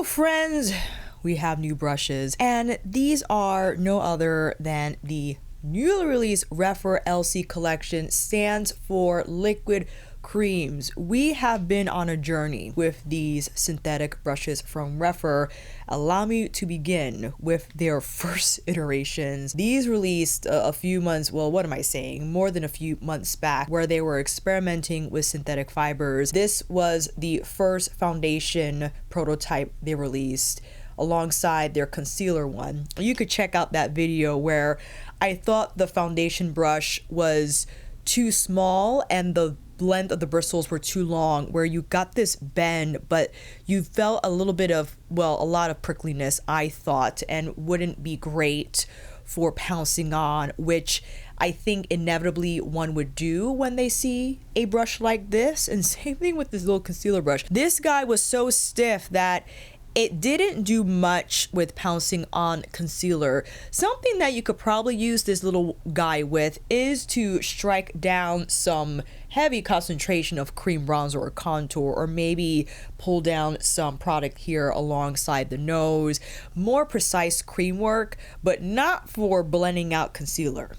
So friends, we have new brushes, and these are no other than the newly released Rephr LC collection. Stands for liquid creams. We have been on a journey with these synthetic brushes from Rephr. Allow me to begin with their first iterations. These released a few months, well, what am I saying? More than a few months back, where they were experimenting with synthetic fibers. This was the first foundation prototype they released alongside their concealer one. You could check out that video where I thought the foundation brush was too small and the length of the bristles were too long, where you got this bend, but you felt a little bit of, well, a lot of prickliness, I thought, and wouldn't be great for pouncing on, which I think inevitably one would do when they see a brush like this. And same thing with this little concealer brush. This guy was so stiff that it didn't do much with pouncing on concealer. Something that you could probably use this little guy with is to strike down some heavy concentration of cream bronzer or contour, or maybe pull down some product here alongside the nose. More precise cream work, but not for blending out concealer.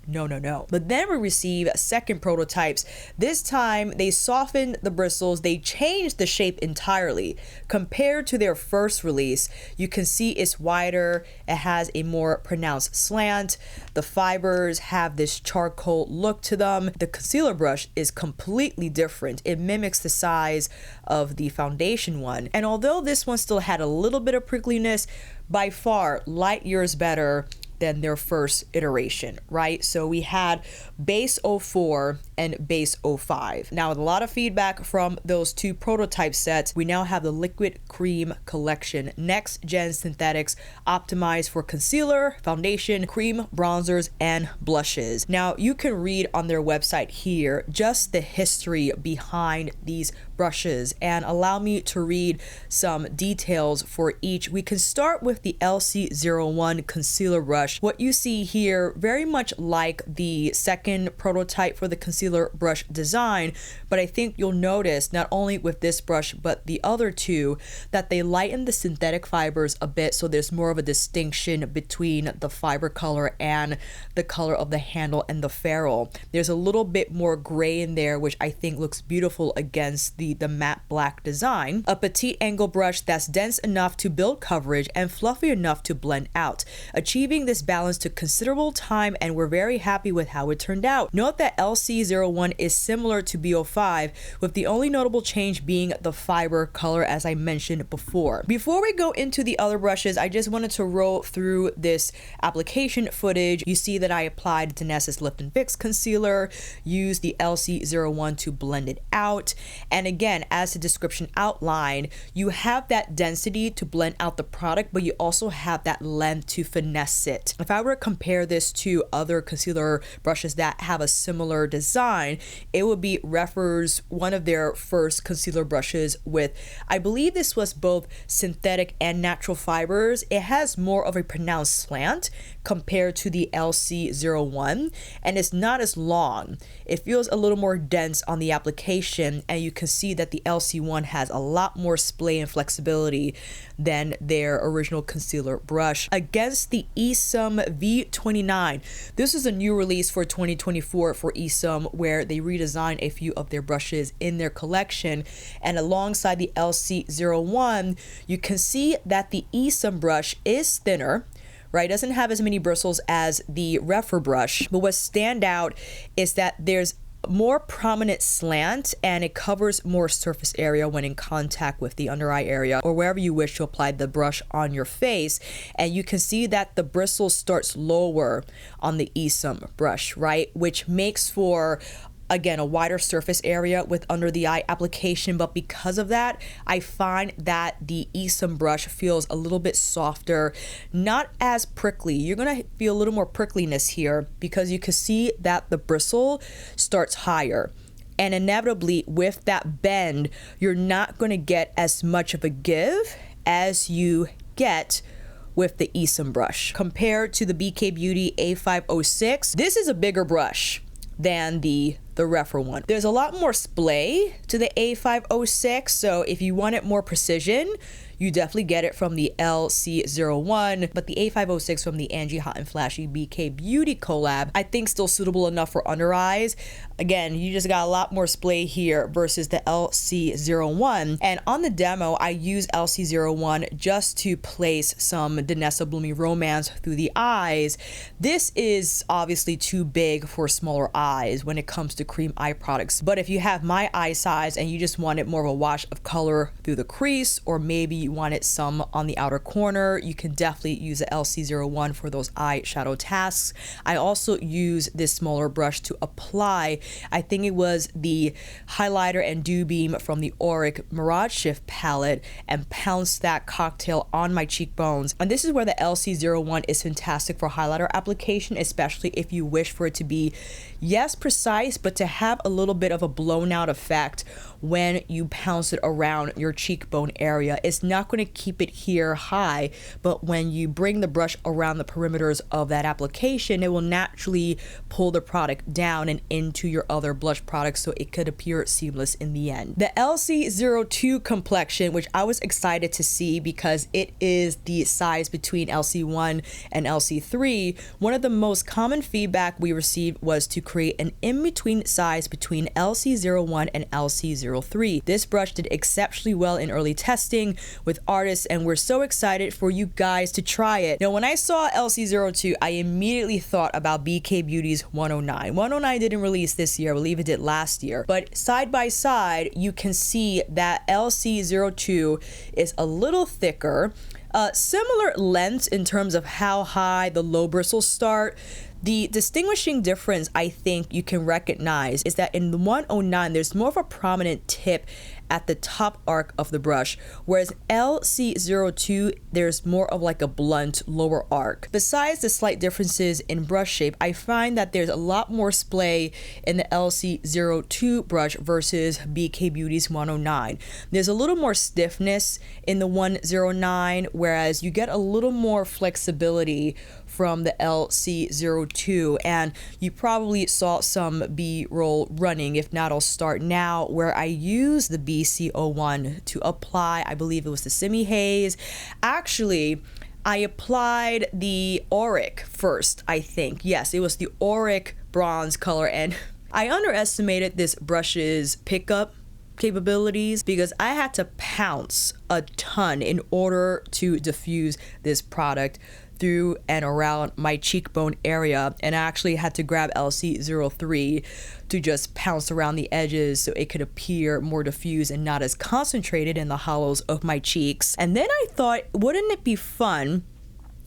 No. But then we receive second prototypes. This time they softened the bristles, they changed the shape entirely. Compared to their first release, you can see it's wider, it has a more pronounced slant, the fibers have this charcoal look to them. The concealer brush is completely different. It mimics the size of the foundation one. And although this one still had a little bit of prickliness, by far light years better than their first iteration, right? So we had base 04 and base 05. Now, with a lot of feedback from those two prototype sets, we now have the liquid cream collection, next gen synthetics optimized for concealer, foundation, cream, bronzers, and blushes. Now, you can read on their website here just the history behind these brushes, and allow me to read some details for each. We can start with the LC01 concealer brush. What you see here, very much like the second prototype for the concealer brush design, but I think you'll notice not only with this brush but the other two that they lighten the synthetic fibers a bit, so there's more of a distinction between the fiber color and the color of the handle and the ferrule. There's a little bit more gray in there, which I think looks beautiful against the matte black design. A petite angle brush that's dense enough to build coverage and fluffy enough to blend out. Achieving this balance took considerable time, and we're very happy with how it turned out. Note that LC01 is similar to B05, with the only notable change being the fiber color, as I mentioned before. Before we go into the other brushes, I just wanted to roll through this application footage. You see that I applied Danes's Lift and Fix concealer, used the LC01 to blend it out, and again, as the description outlined, you have that density to blend out the product, but you also have that length to finesse it. If I were to compare this to other concealer brushes that have a similar design, it would be Rephr's, one of their first concealer brushes with, I believe this was both synthetic and natural fibers. It has more of a pronounced slant compared to the LC01, and it's not as long. It feels a little more dense on the application, and you can see that the LC1 has a lot more splay and flexibility than their original concealer brush. Against the Esum V29, this is a new release for 2024 for Esum, where they redesigned a few of their brushes in their collection, and alongside the LC01, you can see that the Esum brush is thinner, right? Doesn't have as many bristles as the Rephr brush, but what stand out is that there's more prominent slant, and it covers more surface area when in contact with the under eye area or wherever you wish to apply the brush on your face. And you can see that the bristle starts lower on the Esum brush, right? Which makes for, again, a wider surface area with under the eye application, but because of that, I find that the Esum brush feels a little bit softer, not as prickly. You're gonna feel a little more prickliness here because you can see that the bristle starts higher. And inevitably with that bend, you're not gonna get as much of a give as you get with the Esum brush. Compared to the BK Beauty A506, this is a bigger brush than the Rephr one. There's a lot more splay to the A506, so if you wanted more precision, You definitely get it from the LC01, but the A506 from the Angie Hot and Flashy BK Beauty collab, I think still suitable enough for under eyes. Again, you just got a lot more splay here versus the LC01. And on the demo, I use LC01 just to place some Danessa Blooming Romance through the eyes. This is obviously too big for smaller eyes when it comes to cream eye products. But if you have my eye size and you just wanted more of a wash of color through the crease, or maybe you wanted some on the outer corner, you can definitely use the LC01 for those eyeshadow tasks. I also use this smaller brush to apply, I think it was the highlighter and dew beam from the Auric Mirage Shift palette, and pounce that cocktail on my cheekbones. And this is where the LC01 is fantastic for highlighter application, especially if you wish for it to be, yes, precise, but to have a little bit of a blown out effect when you pounce it around your cheekbone area. It's not going to keep it here high, but when you bring the brush around the perimeters of that application, it will naturally pull the product down and into your other blush products, so it could appear seamless in the end. The LC02 complexion, which I was excited to see because it is the size between LC1 and LC3, one of the most common feedback we received was to create an in-between size between LC01 and LC03. This brush did exceptionally well in early testing with artists, and we're so excited for you guys to try it. Now, when I saw LC02, I immediately thought about BK Beauty's 109. 109 didn't release this year, I believe it did last year, but side by side, you can see that LC02 is a little thicker, similar lengths in terms of how high the low bristles start. The distinguishing difference I think you can recognize is that in the 109, there's more of a prominent tip at the top arc of the brush, whereas LC02, there's more of like a blunt lower arc. Besides the slight differences in brush shape, I find that there's a lot more splay in the LC02 brush versus BK Beauty's 109. There's a little more stiffness in the 109, whereas you get a little more flexibility from the LC02, and you probably saw some B-roll running. If not, I'll start now, where I use the BC01 to apply, I believe it was the Simi Haze. Actually, I applied the Auric first, I think. Yes, it was the Auric bronze color, and I underestimated this brush's pickup capabilities because I had to pounce a ton in order to diffuse this product through and around my cheekbone area, and I actually had to grab LC03 to just pounce around the edges so it could appear more diffused and not as concentrated in the hollows of my cheeks. And then I thought, wouldn't it be fun?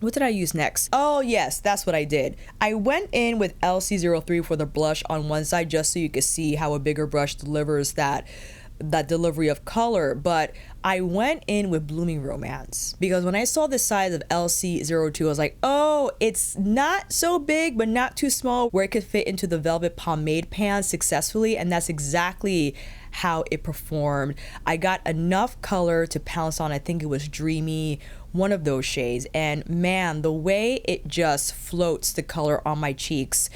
What did I use next? Oh yes, that's what I did. I went in with LC03 for the blush on one side just so you could see how a bigger brush delivers that delivery of color, but I went in with Blooming Romance because when I saw the size of LC02, I was like, oh, it's not so big but not too small where it could fit into the velvet pomade pan successfully, and that's exactly how it performed. I got enough color to pounce on, I think it was Dreamy, one of those shades, and man, the way it just floats the color on my cheeks.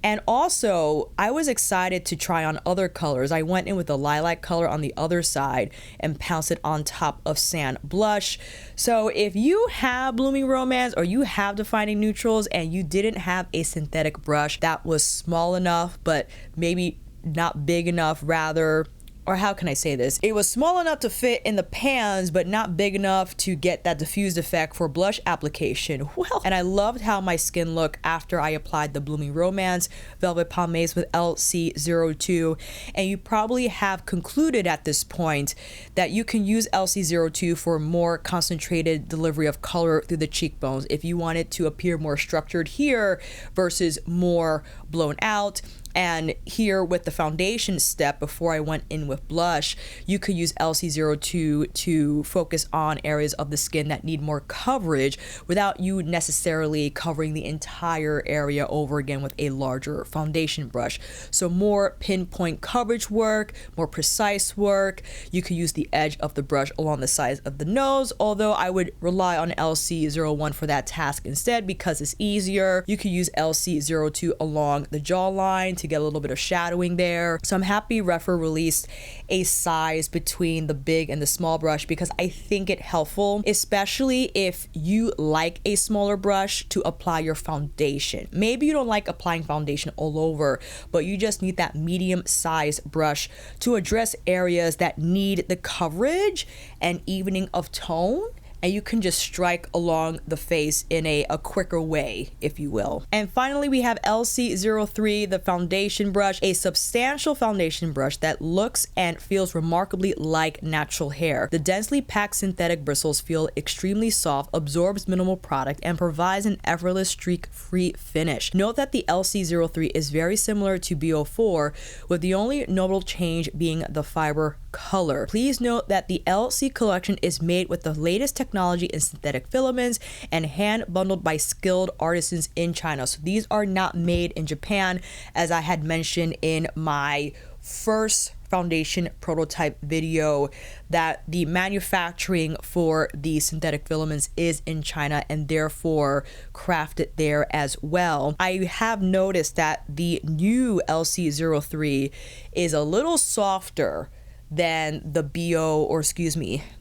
And also, I was excited to try on other colors. I went in with the lilac color on the other side and pounced it on top of Sand Blush. So if you have Blooming Romance or you have Defining Neutrals and you didn't have a synthetic brush that was small enough but maybe not big enough, rather, or how can I say this? It was small enough to fit in the pans, but not big enough to get that diffused effect for blush application. Well, and I loved how my skin looked after I applied the Blooming Romance Velvet Pomades with LC02. And you probably have concluded at this point that you can use LC02 for more concentrated delivery of color through the cheekbones if you want it to appear more structured here versus more blown out. And here with the foundation step before I went in with blush, you could use LC02 to focus on areas of the skin that need more coverage without you necessarily covering the entire area over again with a larger foundation brush. So more pinpoint coverage work, more precise work. You could use the edge of the brush along the sides of the nose, although I would rely on LC01 for that task instead because it's easier. You could use LC02 along the jawline to to get a little bit of shadowing there. So I'm happy Rephr released a size between the big and the small brush, because I think it helpful, especially if you like a smaller brush to apply your foundation. Maybe you don't like applying foundation all over, but you just need that medium size brush to address areas that need the coverage and evening of tone, and you can just strike along the face in a quicker way, if you will. And finally, we have LC03, the foundation brush, a substantial foundation brush that looks and feels remarkably like natural hair. The densely packed synthetic bristles feel extremely soft, absorbs minimal product, and provides an effortless streak-free finish. Note that the LC03 is very similar to BO4, with the only notable change being the fiber color. Please note that the LC collection is made with the latest technology in synthetic filaments and hand bundled by skilled artisans in China. So these are not made in Japan, as I had mentioned in my first foundation prototype video, that the manufacturing for the synthetic filaments is in China and therefore crafted there as well. I have noticed that the new LC03 is a little softer than the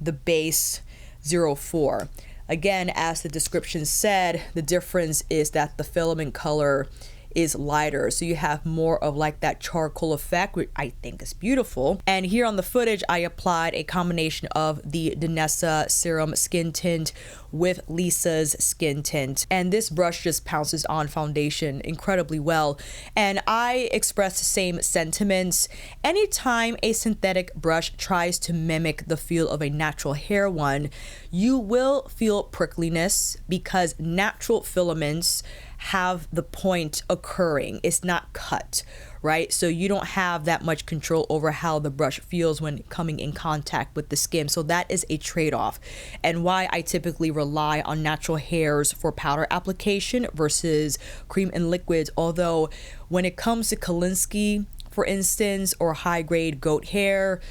the base 04. Again, as the description said, the difference is that the filament color is lighter, so you have more of like that charcoal effect, which I think is beautiful. And here on the footage, I applied a combination of the Danessa Serum Skin Tint with Lisa's Skin Tint, and this brush just pounces on foundation incredibly well. And I express the same sentiments. Anytime a synthetic brush tries to mimic the feel of a natural hair one, you will feel prickliness, because natural filaments have the point occurring. It's not cut, right? So you don't have that much control over how the brush feels when coming in contact with the skin. So that is a trade-off, and why I typically rely on natural hairs for powder application versus cream and liquids. Although when it comes to Kalinsky, for instance, or high-grade goat hair,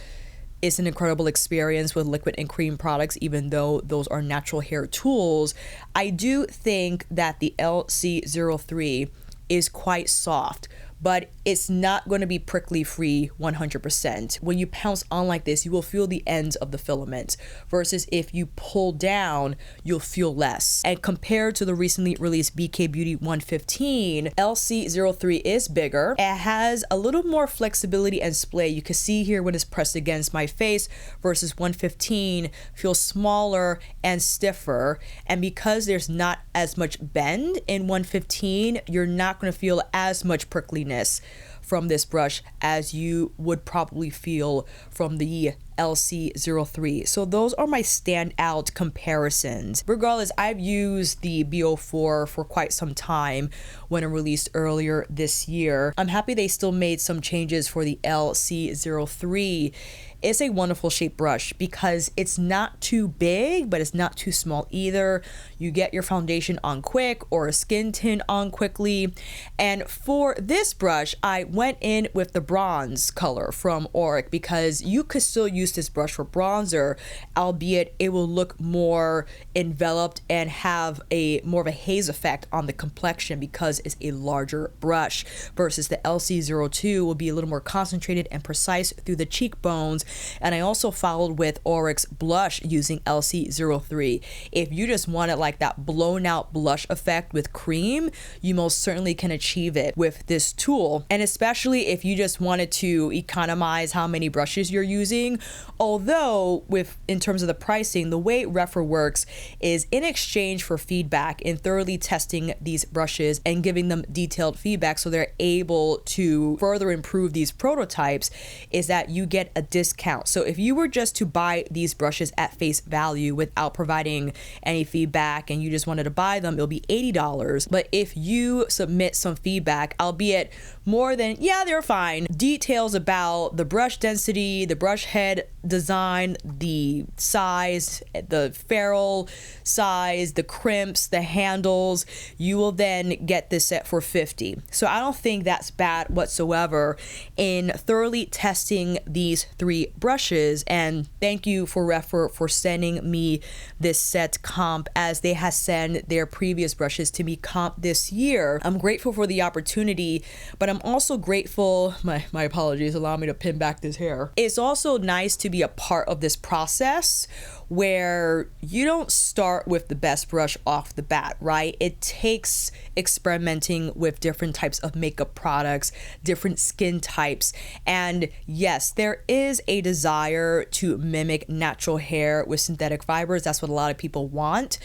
it's an incredible experience with liquid and cream products, even though those are natural hair tools. I do think that the LC03 is quite soft, but it's not going to be prickly free 100%. When you pounce on like this, you will feel the ends of the filament, versus if you pull down, you'll feel less. And compared to the recently released BK Beauty 115, LC03 is bigger. It has a little more flexibility and splay. You can see here when it's pressed against my face, versus 115 feels smaller and stiffer. And because there's not as much bend in 115, you're not going to feel as much prickliness from this brush as you would probably feel from the LC03. So those are my standout comparisons. Regardless, I've used the BO4 for quite some time when it released earlier this year. I'm happy they still made some changes for the LC03. It's a wonderful shaped brush because it's not too big, but it's not too small either. You get your foundation on quick or a skin tint on quickly. And for this brush, I went in with the bronze color from Auric because you could still use this brush for bronzer, albeit it will look more enveloped and have a more of a haze effect on the complexion because it's a larger brush, versus the LC02 will be a little more concentrated and precise through the cheekbones. And I also followed with Auric's blush using LC03. If you just wanted like that blown out blush effect with cream, you most certainly can achieve it with this tool. And especially if you just wanted to economize how many brushes you're using. Although in terms of the pricing, the way Rephr works is in exchange for feedback in thoroughly testing these brushes and giving them detailed feedback so they're able to further improve these prototypes, is that you get a discount. So if you were just to buy these brushes at face value without providing any feedback and you just wanted to buy them, it'll be $80. But if you submit some feedback, albeit more than, yeah, they're fine, details about the brush density, the brush head design, the size, the ferrule size, the crimps, the handles, you will then get this set for $50. So I don't think that's bad whatsoever in thoroughly testing these 3 brushes. And thank you for Rephr for sending me this set comp, as they have sent their previous brushes to me comp this year. I'm grateful for the opportunity, but I'm also grateful, my apologies, allow me to pin back this hair. It's also nice to be a part of this process where you don't start with the best brush off the bat, right? It takes experimenting with different types of makeup products, different skin types. And yes, there is a desire to mimic natural hair with synthetic fibers. That's what a lot of people want.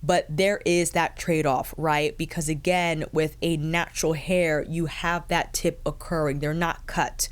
But there is that trade-off, right? Because again, with a natural hair, you have that tip occurring. They're not cut.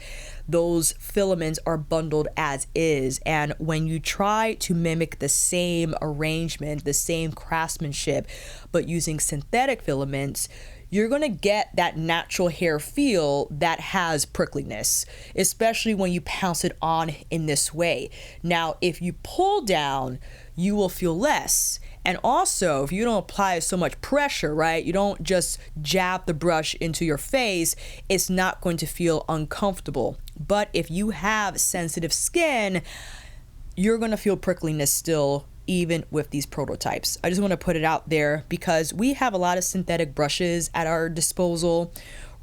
Those filaments are bundled as is. And when you try to mimic the same arrangement, the same craftsmanship, but using synthetic filaments, you're gonna get that natural hair feel that has prickliness, especially when you pounce it on in this way. Now, if you pull down, you will feel less. And also, if you don't apply so much pressure, right? You don't just jab the brush into your face, it's not going to feel uncomfortable. But if you have sensitive skin, you're gonna feel prickliness still, even with these prototypes. I just want to put it out there because we have a lot of synthetic brushes at our disposal,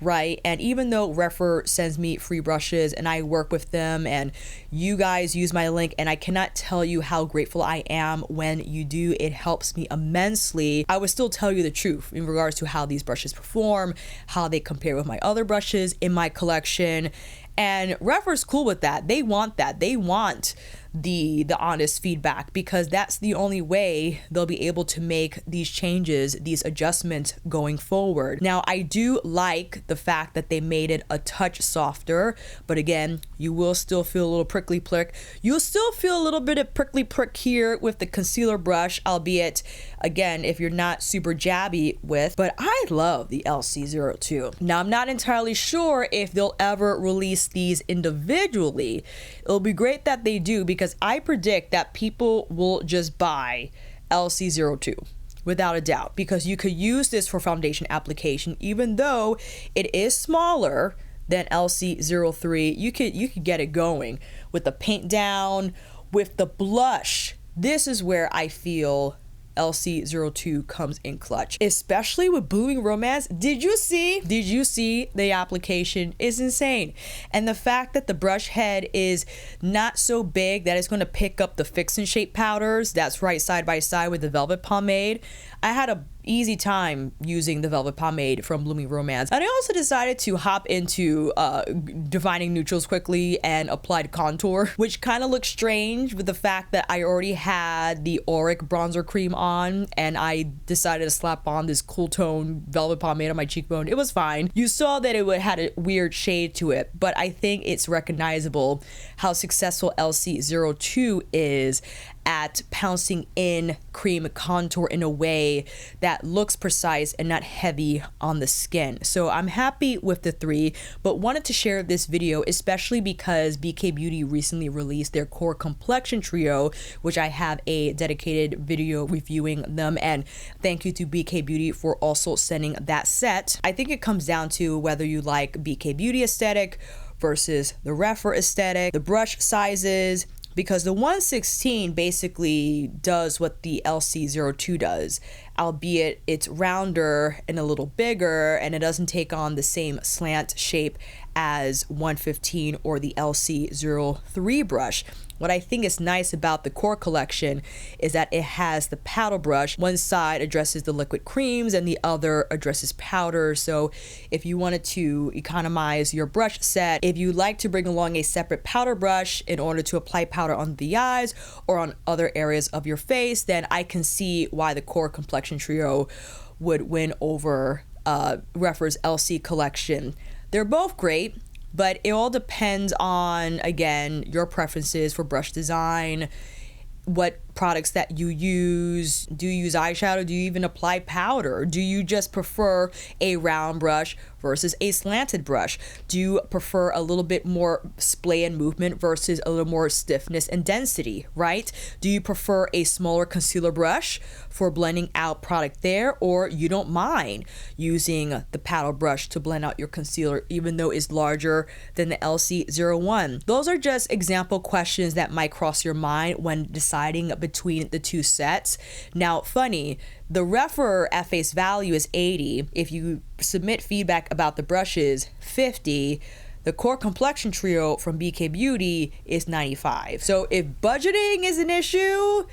right? And even though Rephr sends me free brushes and I work with them and you guys use my link, and I cannot tell you how grateful I am when you do, it helps me immensely. I would still tell you the truth in regards to how these brushes perform, how they compare with my other brushes in my collection. And Rephr's cool with that. They want that. They want the honest feedback, because that's the only way they'll be able to make these changes, these adjustments going forward. Now, I do like the fact that they made it a touch softer, but again, you will still feel a little prickly prick. You'll still feel a little bit of prickly prick here with the concealer brush, albeit, again, if you're not super jabby with, but I love the LC02. Now, I'm not entirely sure if they'll ever release these individually. It'll be great that they do, because I predict that people will just buy LC02 without a doubt, because you could use this for foundation application. Even though it is smaller than LC03, you could get it going with the paint down, with the blush. This is where I feel LC02 comes in clutch, especially with Blooming Romance. Did you see the application is insane? And the fact that the brush head is not so big that it's going to pick up the fix and shape powders, that's right side by side with the velvet pomade. I had a easy time using the velvet pomade from Blooming Romance. And I also decided to hop into defining neutrals quickly and applied contour, which kind of looks strange with the fact that I already had the Auric bronzer cream on, and I decided to slap on this cool tone velvet pomade on my cheekbone. It was fine. You saw that it had a weird shade to it, but I think it's recognizable how successful LC02 is at pouncing in cream contour in a way that looks precise and not heavy on the skin. So I'm happy with the 3, but wanted to share this video especially because BK Beauty recently released their Core Complexion Trio, which I have a dedicated video reviewing them, and thank you to BK Beauty for also sending that set. I think it comes down to whether you like BK Beauty aesthetic versus the Rephr aesthetic, the brush sizes, because the 116 basically does what the LC02 does, albeit it's rounder and a little bigger, and it doesn't take on the same slant shape as 115 or the LC03 brush. What I think is nice about the Core collection is that it has the paddle brush. One side addresses the liquid creams and the other addresses powder. So if you wanted to economize your brush set, if you like to bring along a separate powder brush in order to apply powder on the eyes or on other areas of your face, then I can see why the Core Complexion Trio would win over Rephr's LC collection. They're both great, but it all depends on, again, your preferences for brush design, what products that you use. Do you use eyeshadow? Do you even apply powder? Do you just prefer a round brush versus a slanted brush? Do you prefer a little bit more splay and movement versus a little more stiffness and density, right? Do you prefer a smaller concealer brush for blending out product there, or you don't mind using the paddle brush to blend out your concealer even though it's larger than the LC01? Those are just example questions that might cross your mind when deciding between the two sets. Now, funny, the Rephr at face value is 80. If you submit feedback about the brushes, 50. The core complexion trio from BK Beauty is 95. So if budgeting is an issue,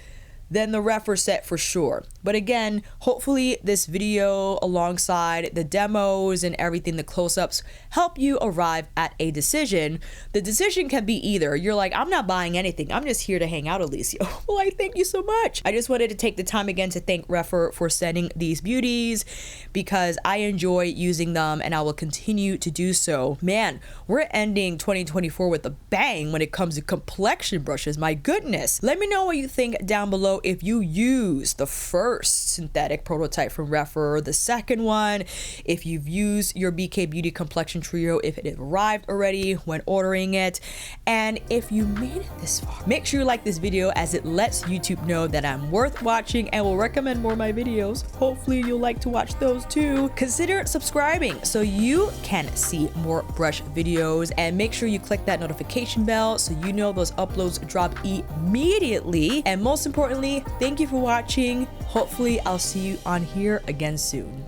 then the Rephr set for sure. But again, hopefully this video alongside the demos and everything, the close-ups, help you arrive at a decision. The decision can be either you're like, I'm not buying anything, I'm just here to hang out, Alicia. Well, I thank you so much. I just wanted to take the time again to thank Rephr for sending these beauties because I enjoy using them and I will continue to do so. Man, we're ending 2024 with a bang when it comes to complexion brushes. My goodness. Let me know what you think down below. If you use the first synthetic prototype from Rephr, the second one, if you've used your BK Beauty complexion trio, if it arrived already when ordering it, and if you made it this far, make sure you like this video as it lets YouTube know that I'm worth watching and will recommend more of my videos. Hopefully you'll like to watch those too. Consider subscribing so you can see more brush videos, and make sure you click that notification bell so you know those uploads drop immediately. And most importantly, thank you for watching. Hopefully I'll see you on here again soon.